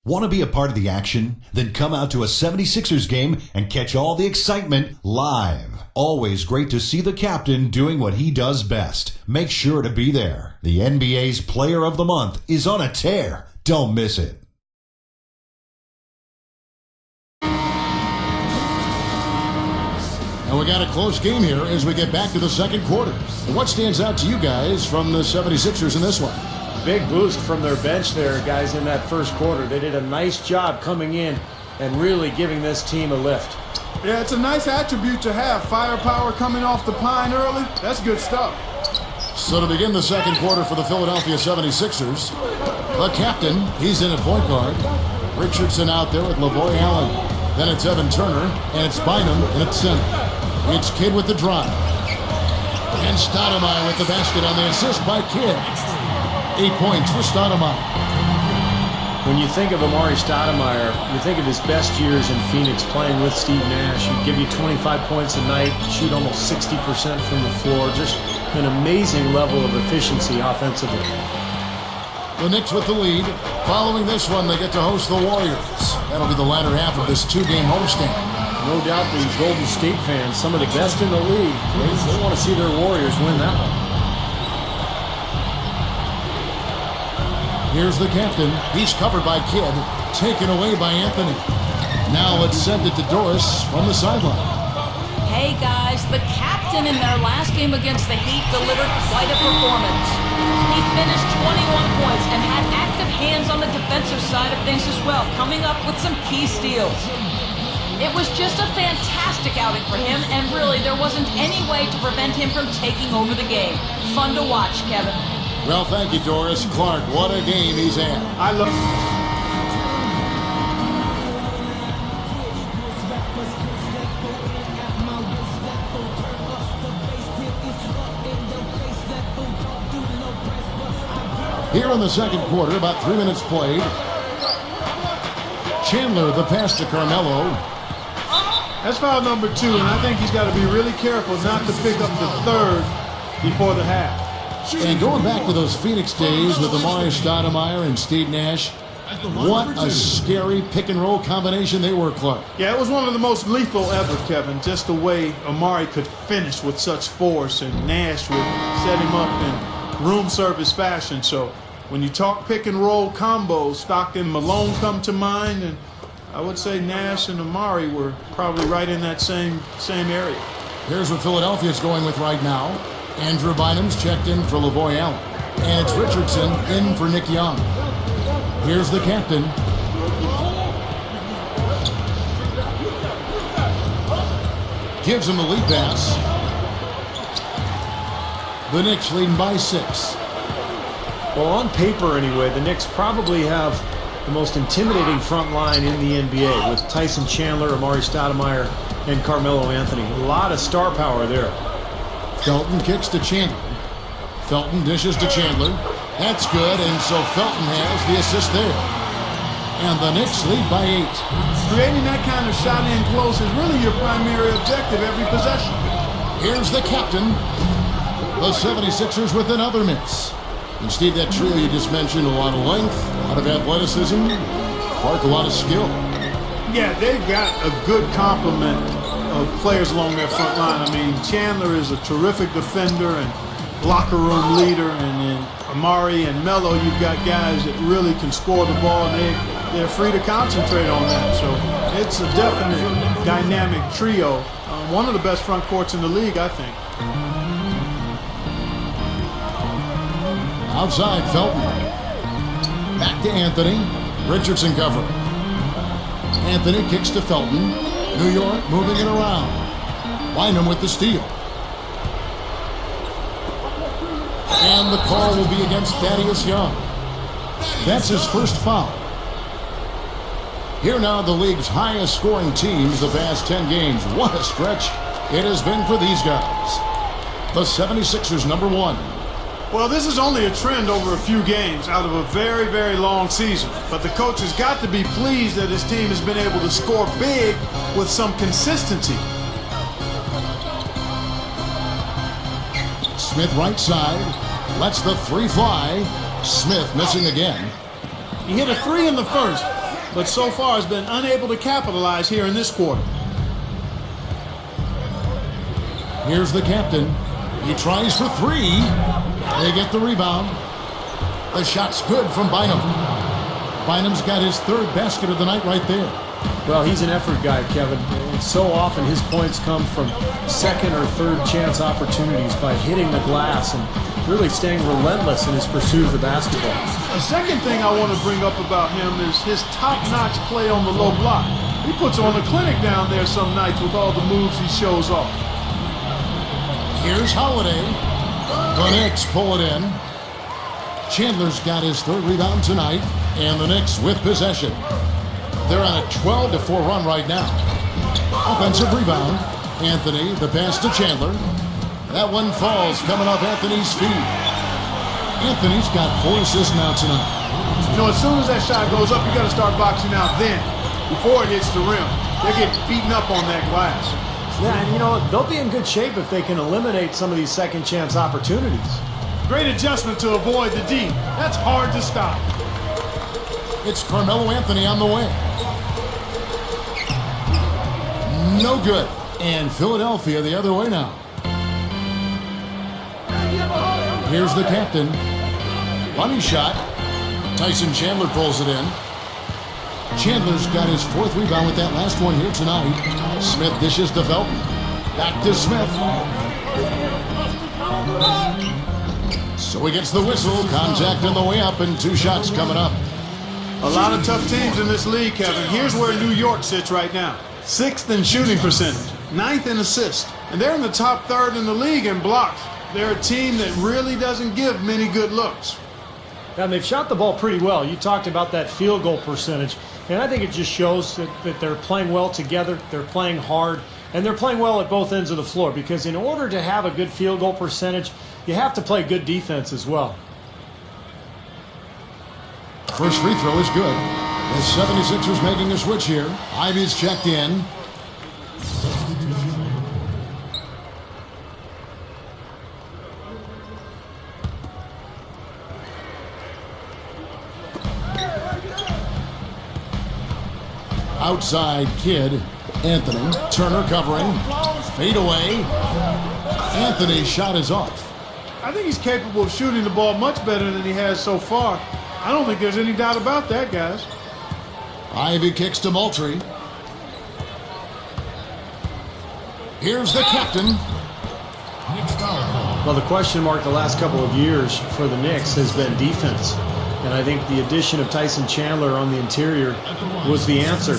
Want to be a part of the action? Then come out to a 76ers game and catch all the excitement live. Always great to see the captain doing what he does best. Make sure to be there. The NBA's Player of the Month is on a tear. Don't miss it. And we got a close game here as we get back to the second quarter. And what stands out to you guys from the 76ers in this one? Big boost from their bench there, guys, in that first quarter. They did a nice job coming in and really giving this team a lift. Yeah, it's a nice attribute to have. Firepower coming off the pine early. That's good stuff. So to begin the second quarter for the Philadelphia 76ers, the captain, he's in at point guard. Richardson out there with LaVoy Allen. Then it's Evan Turner, and it's Bynum in at center. It's Kidd with the drive. And Stoudemire with the basket on the assist by Kidd. 8 points for Stoudemire. When you think of Amari Stoudemire, you think of his best years in Phoenix playing with Steve Nash. He'd give you 25 points a night, shoot almost 60% from the floor. Just an amazing level of efficiency offensively. The Knicks with the lead. Following this one, they get to host the Warriors. That'll be the latter half of this two-game homestand. No doubt the Golden State fans, some of the best in the league, they want to see their Warriors win that one. Here's the captain. He's covered by Kidd. Taken away by Anthony. Now let's send it to Doris from the sideline. Hey guys, the captain in their last game against the Heat delivered quite a performance. He finished 21 points and had active hands on the defensive side of things as well, coming up with some key steals. It was just a fantastic outing for him, and really there wasn't any way to prevent him from taking over the game. Fun to watch, Kevin. Well, thank you, Doris. Clark, what a game he's had. I love Here in the second quarter, about 3 minutes played. Chandler, the pass to Carmelo. That's foul number 2, and I think he's got to be really careful not to pick up the third before the half. And going back to those Phoenix days with Amari Stoudemire and Steve Nash, what a scary pick-and-roll combination they were, Clark. Yeah, it was one of the most lethal ever, Kevin, just the way Amari could finish with such force, and Nash would set him up in room service fashion. So when you talk pick-and-roll combos, Stockton and Malone come to mind, and I would say Nash and Amari were probably right in that same area. Here's what Philadelphia's going with right now. Andrew Bynum's checked in for LaVoy Allen. And it's Richardson in for Nick Young. Here's the captain. Gives him the lead pass. The Knicks leading by 6. Well, on paper anyway, the Knicks probably have the most intimidating front line in the NBA with Tyson Chandler, Amari Stoudemire, and Carmelo Anthony. A lot of star power there. Felton kicks to Chandler. Felton dishes to Chandler. That's good, and so Felton has the assist there. And the Knicks lead by 8. Creating that kind of shot in close is really your primary objective every possession. Here's the captain. The 76ers with another miss. And Steve, that trio you just mentioned, a lot of length, a lot of athleticism, Clark, a lot of skill. Yeah, they've got a good complement of players along their front line. I mean, Chandler is a terrific defender and locker room leader, and then Amari and Melo, you've got guys that really can score the ball, and they're free to concentrate on that. So it's a definite dynamic trio. One of the best front courts in the league, I think. Outside, Felton. Back to Anthony. Richardson covering. Anthony kicks to Felton. New York moving it around. Bynum with the steal. And the call will be against Thaddeus Young. That's his first foul. Here now the league's highest scoring teams the past 10 games. What a stretch it has been for these guys. The 76ers number 1. Well, this is only a trend over a few games out of a very, very long season. But the coach has got to be pleased that his team has been able to score big with some consistency. Smith right side. Lets the 3 fly. Smith missing again. He hit a 3 in the first. but so far has been unable to capitalize here in this quarter. Here's the captain. He tries for three. They get the rebound. The shot's good from Bynum. Bynum's got his third basket of the night right there. Well, he's an effort guy, Kevin. And so often his points come from second or third chance opportunities by hitting the glass and really staying relentless in his pursuit of the basketball. The second thing I want to bring up about him is his top-notch play on the low block. He puts on a clinic down there some nights with all the moves he shows off. Here's Holiday. The Knicks pull it in. Chandler's got his third rebound tonight, and the Knicks with possession. They're on a 12-4 run right now. Offensive rebound. Anthony, the pass to Chandler. That one falls coming off Anthony's feet. Anthony's got 4 assists now tonight. You know, as soon as that shot goes up, you got to start boxing out then, before it hits the rim. They get beaten up on that glass. Yeah, and you know, they'll be in good shape if they can eliminate some of these second chance opportunities. Great adjustment to avoid the D. That's hard to stop. It's Carmelo Anthony on the way. No good. And Philadelphia the other way now. Here's the captain. Money shot. Tyson Chandler pulls it in. Chandler's got his 4th rebound with that last one here tonight. Smith dishes to Felton. Back to Smith. So he gets the whistle. Contact on the way up and 2 shots coming up. A lot of tough teams in this league, Kevin. Here's where New York sits right now. 6th in shooting percentage, 9th in assists, and they're in the top 3rd in the league in blocks. They're a team that really doesn't give many good looks. And they've shot the ball pretty well. You talked about that field goal percentage, and I think it just shows that they're playing well together, they're playing hard, and they're playing well at both ends of the floor, because in order to have a good field goal percentage, you have to play good defense as well. First free throw is good. The 76ers making a switch here. Ivy's checked in. Outside kid, Anthony. Turner covering. Fade away. Anthony's shot is off. I think he's capable of shooting the ball much better than he has so far. I don't think there's any doubt about that, guys. Ivy kicks to Moultrie. Here's the captain. Well, the question mark the last couple of years for the Knicks has been defense. And I think the addition of Tyson Chandler on the interior was the answer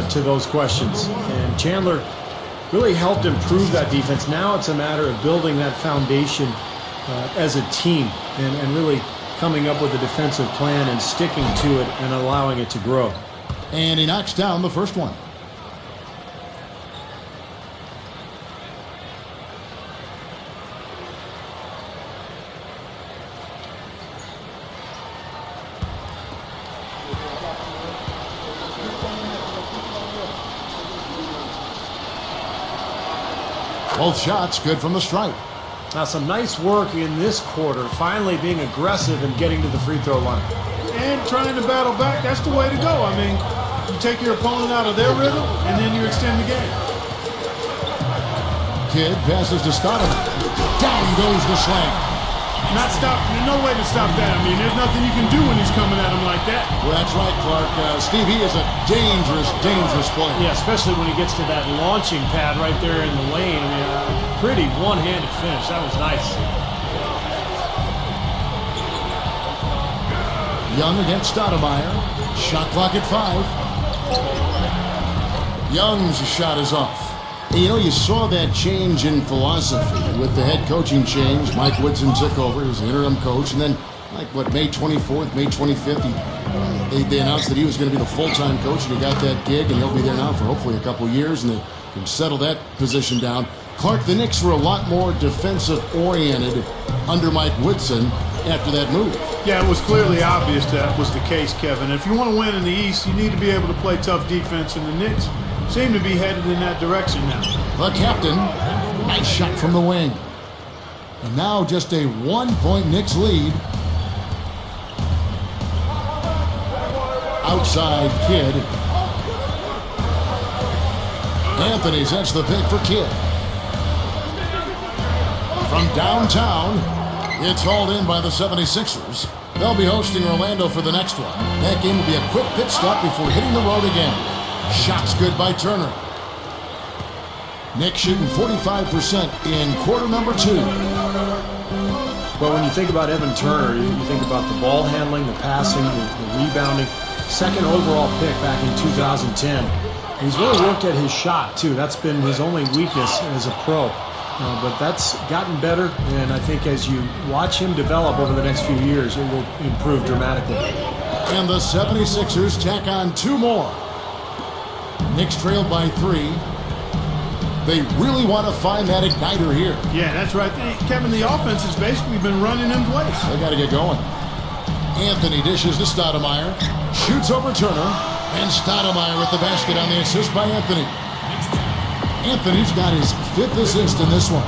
to those questions. And Chandler really helped improve that defense. Now it's a matter of building that foundation as a team and really coming up with a defensive plan and sticking to it and allowing it to grow. And he knocks down the first one. Both shots good from the stripe. Now some nice work in this quarter, finally being aggressive and getting to the free throw line. And trying to battle back, that's the way to go. I mean, you take your opponent out of their rhythm, and then you extend the game. Kidd passes to Stoudemire. Down goes the slam. Not stop. There's no way to stop that. I mean, there's nothing you can do when he's coming at him like that. Well, that's right, Clark. Steve, he is a dangerous, dangerous player. Yeah, especially when he gets to that launching pad right there in the lane. I mean, pretty one-handed finish. That was nice. Young against Stoudemire. Shot clock at 5. Young's shot is off. You know, you saw that change in philosophy with the head coaching change. Mike Woodson took over as the interim coach, and then, May 24th, May 25th, they announced that he was going to be the full-time coach, and he got that gig, and he'll be there now for hopefully a couple years, and they can settle that position down. Clark, the Knicks were a lot more defensive-oriented under Mike Woodson after that move. Yeah, it was clearly obvious that was the case, Kevin. If you want to win in the East, you need to be able to play tough defense, and the Knicks seem to be headed in that direction now. The captain, nice shot from the wing. And now just a 1-point Knicks lead. outside Kidd. Anthony sets the pick for Kidd. From downtown, it's hauled in by the 76ers. They'll be hosting Orlando for the next one. That game will be a quick pit stop before hitting the road again. Shots good by Turner. Knicks shooting 45% in quarter number 2. Well, when you think about Evan Turner, you think about the ball handling, the passing, the rebounding. Second overall pick back in 2010. And he's really worked at his shot, too. That's been his only weakness as a pro. But that's gotten better, and I think as you watch him develop over the next few years, it will improve dramatically. And the 76ers tack on 2 more. Knicks trailed by 3. They really want to find that igniter here. Yeah, that's right. Kevin, the offense has basically been running in place. They got to get going. Anthony dishes to Stoudemire. Shoots over Turner. And Stoudemire with the basket on the assist by Anthony. Anthony's got his 5th assist in this one.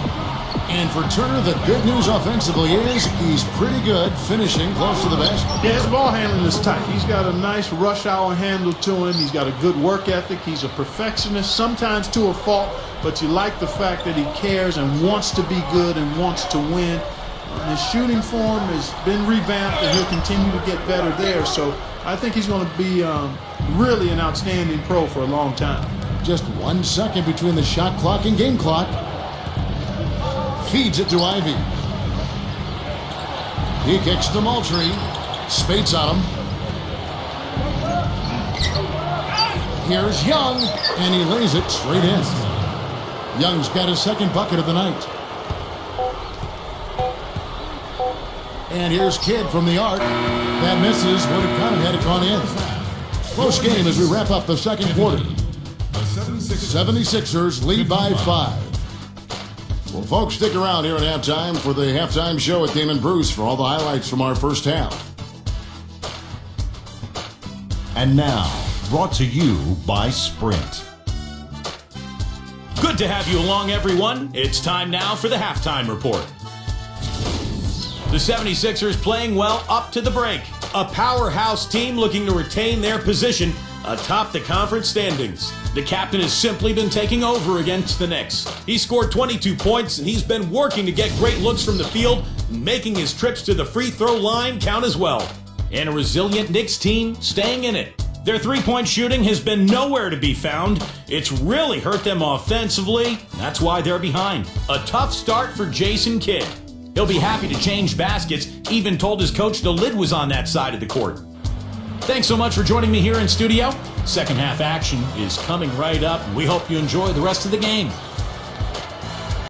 And for Turner, the good news offensively is he's pretty good finishing close to the basket. Yeah, his ball handling is tight. He's got a nice rush hour handle to him. He's got a good work ethic. He's a perfectionist, sometimes to a fault, but you like the fact that he cares and wants to be good and wants to win. And his shooting form has been revamped, and he'll continue to get better there. So I think he's going to be really an outstanding pro for a long time. Just 1 second between the shot clock and game clock. Feeds it to Ivy. He kicks to Moultrie. Spates on him. Here's Young, and he lays it straight in. Young's got his 2nd bucket of the night. And here's Kidd from the arc. That misses. Would have kind of had it gone in. Close game as we wrap up the 2nd quarter. 76ers lead by 5. Well, folks, stick around here at halftime for the halftime show with Damon Bruce for all the highlights from our first half. And now, brought to you by Sprint. Good to have you along, everyone. It's time now for the halftime report. The 76ers playing well up to the break. A powerhouse team looking to retain their position atop the conference standings. The captain has simply been taking over against the Knicks. He scored 22 points, and he's been working to get great looks from the field, making his trips to the free throw line count as well. And a resilient Knicks team staying in it. Their three-point shooting has been nowhere to be found. It's really hurt them offensively. That's why they're behind. A tough start for Jason Kidd. He'll be happy to change baskets, even told his coach the lid was on that side of the court. Thanks so much for joining me here in studio. Second half action is coming right up, and we hope you enjoy the rest of the game.